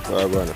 Bueno.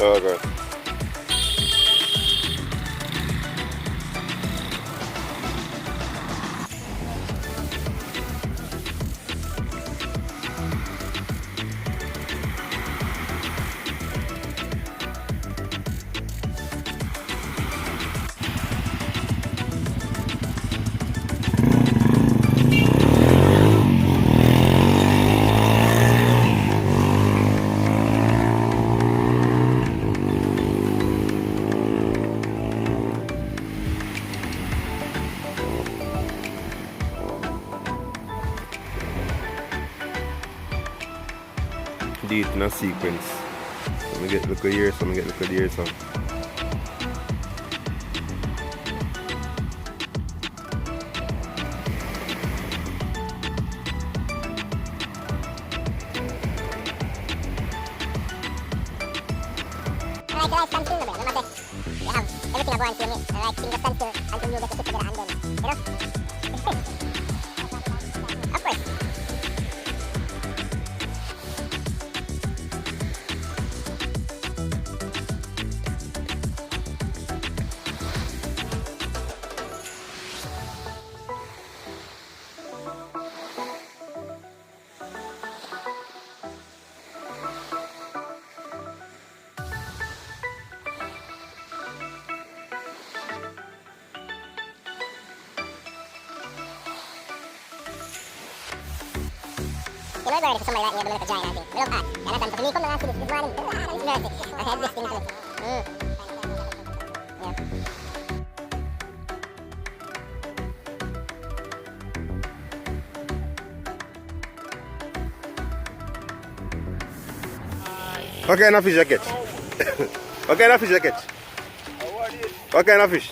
Okay. Do it in a sequence. Let me get look at here, so let me get look at here, so. Like stand still, no, no matter. You have everything about to me. Like things stand still until you get the shit together and then, you know. Of course. You know, ready for somebody like me, I'm like a giant thing. We love art. You understand? So for me, come down and see this morning. It's mercy. I had this thing to it. Yeah. What kind of fish you catch? What kind of fish you catch? What kind of fish?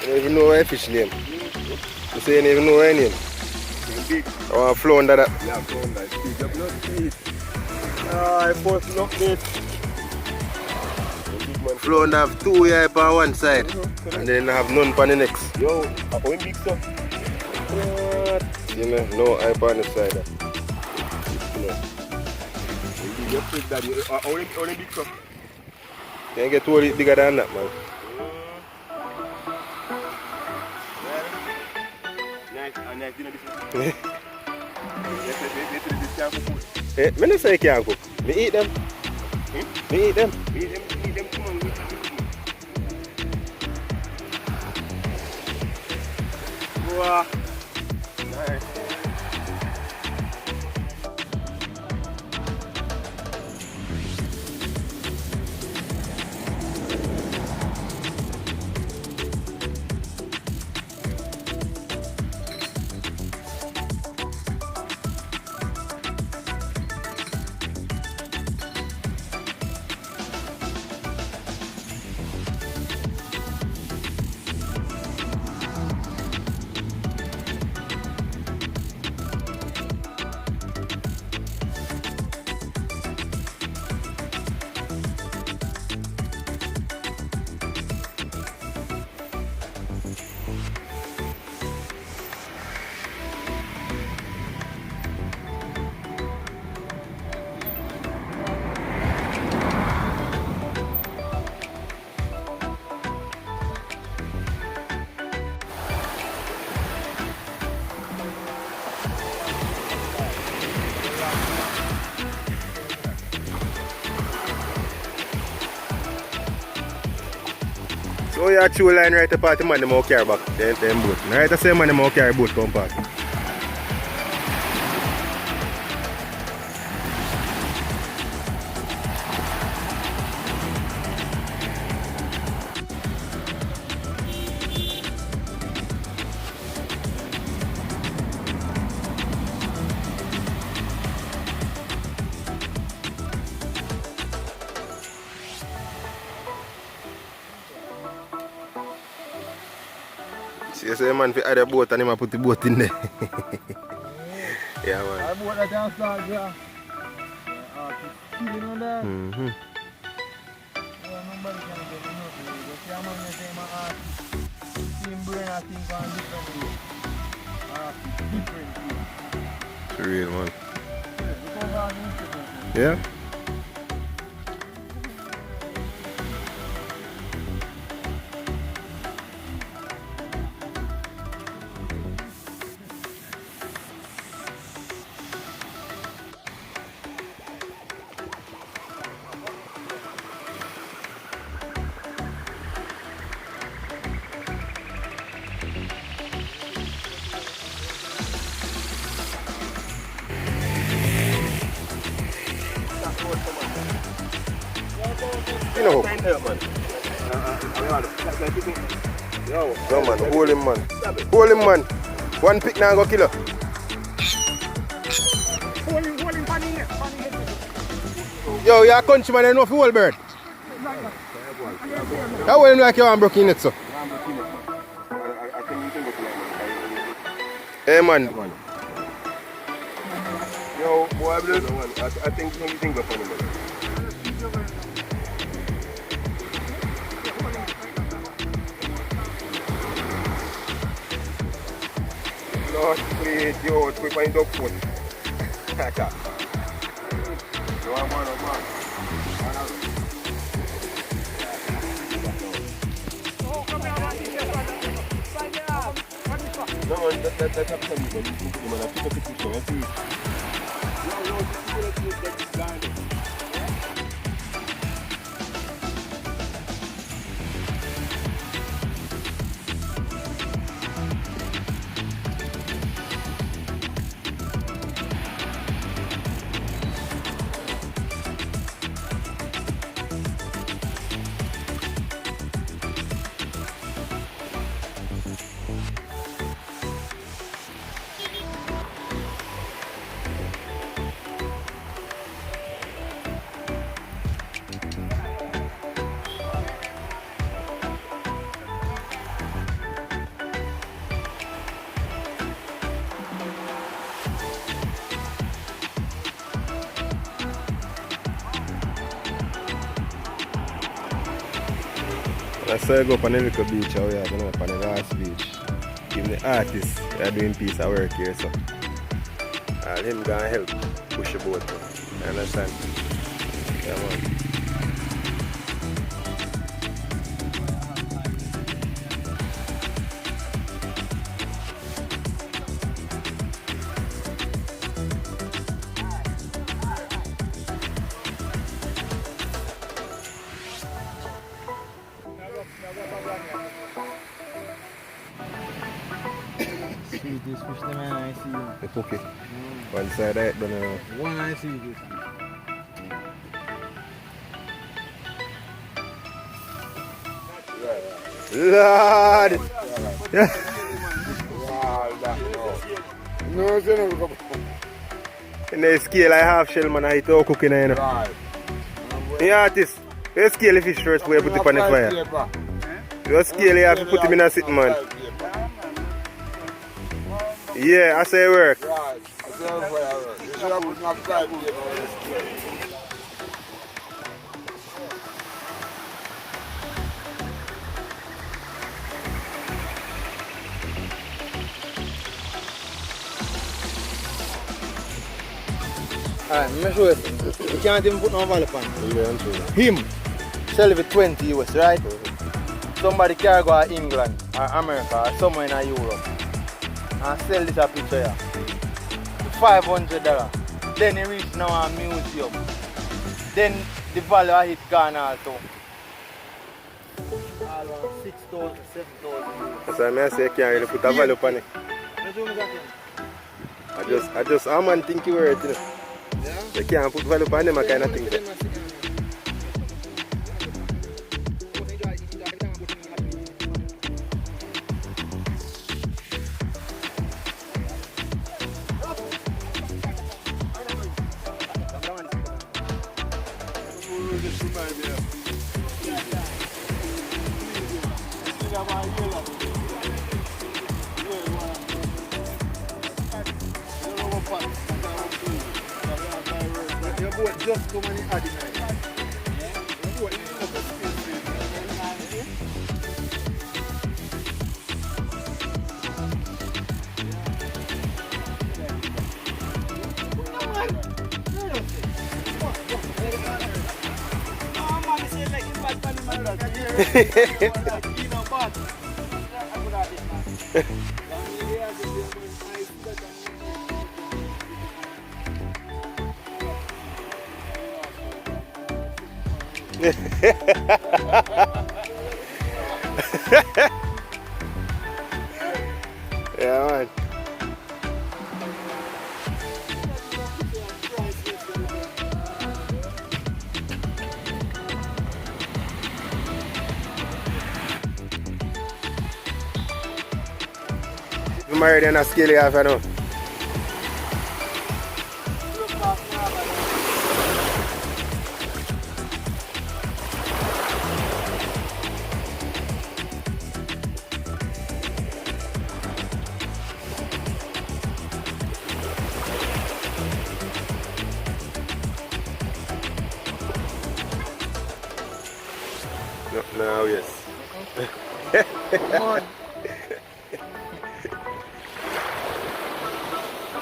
You don't even know my fish name. You say you don't even know my name. I want to flow under that. Yeah, flounder. I forced enough bait. Flounder have 2 here on one side and then have none on the next. Yo, how big stuff? What? You know, no eye on the side. You big daddy. How big stuff? You can get 2 bigger than that, man. Nice dinner this Hey, I don't say you can't cook. Me eat them. Me eat them. Eat them come on. Wow. Nice. So you two line right apart the man them all carry back them boat. Right the same man them all carry boat come back. See, you say man fi add a boat and him a put the boat in there. Yeah, man. I bought that downstairs, yeah. You know that? Mm-hmm. Yeah, nobody can get enough. Just see a man that say my art. Same brain I think on different way. Different way. It's real, man. Because of the incident. Yeah? You know, no man, hold him man. Hold him man. One pick now go kill her. Yo, you're a countryman, you know if you hold bird. How will you like your arm broken it, so? Hey man. Yo, boy, I think something got funny, man. Lord, please, yo, it's quick on dog foot. Catch Yo, I'm on. No, that's absolutely man. I took a picture, I see. That's why I go up on the little beach out here, you know, up on the last beach. Even the artists are doing piece of work here, so all him gonna help push the boat. You understand? Yeah, man. See this fish, the man I see you. The pookie. One side right down there. One I see this fish. Lord! No, it's not. In the scale I have shell, man, I hit all cooking, you know. Right. The artist, you scale the fish first before you put it on the fire. You scale, you have to put him in a sitting, man. Yeah, I say it work. Right. I say it work. You should have put my fry paper on the scale. Alright, let me show you something. You can't even put no value on it. Yeah, I'm sure. Him sell it for 20 US, right? Somebody can go to England or America or somewhere in Europe and sell this a picture here for $500. Then it reach now a museum. Then the value of it gone also. All around 6,000, 7,000. That's why I say you can't really put a value on it. I just, I'm man think you worth it, you know. You can't put value on them, I kind of think that. Just come and add it. Yeah, man. You married in a scale you have, I know. No, yes. Come on.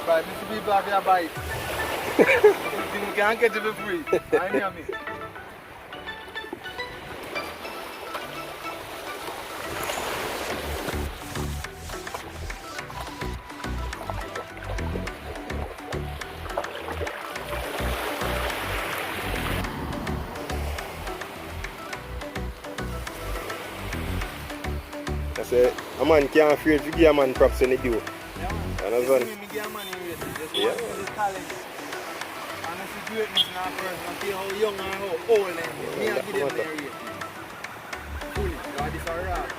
Right, Mr. People have your bite. You can't get it for free. I hear me. I say, a man can't afraid to give a man props when he do. Yeah, understand? me give money with it. Just Yeah. watch the talent. And if you do it in a person, I see how young and how old they are. Me, I give them their rating. Fully, because this is a rock.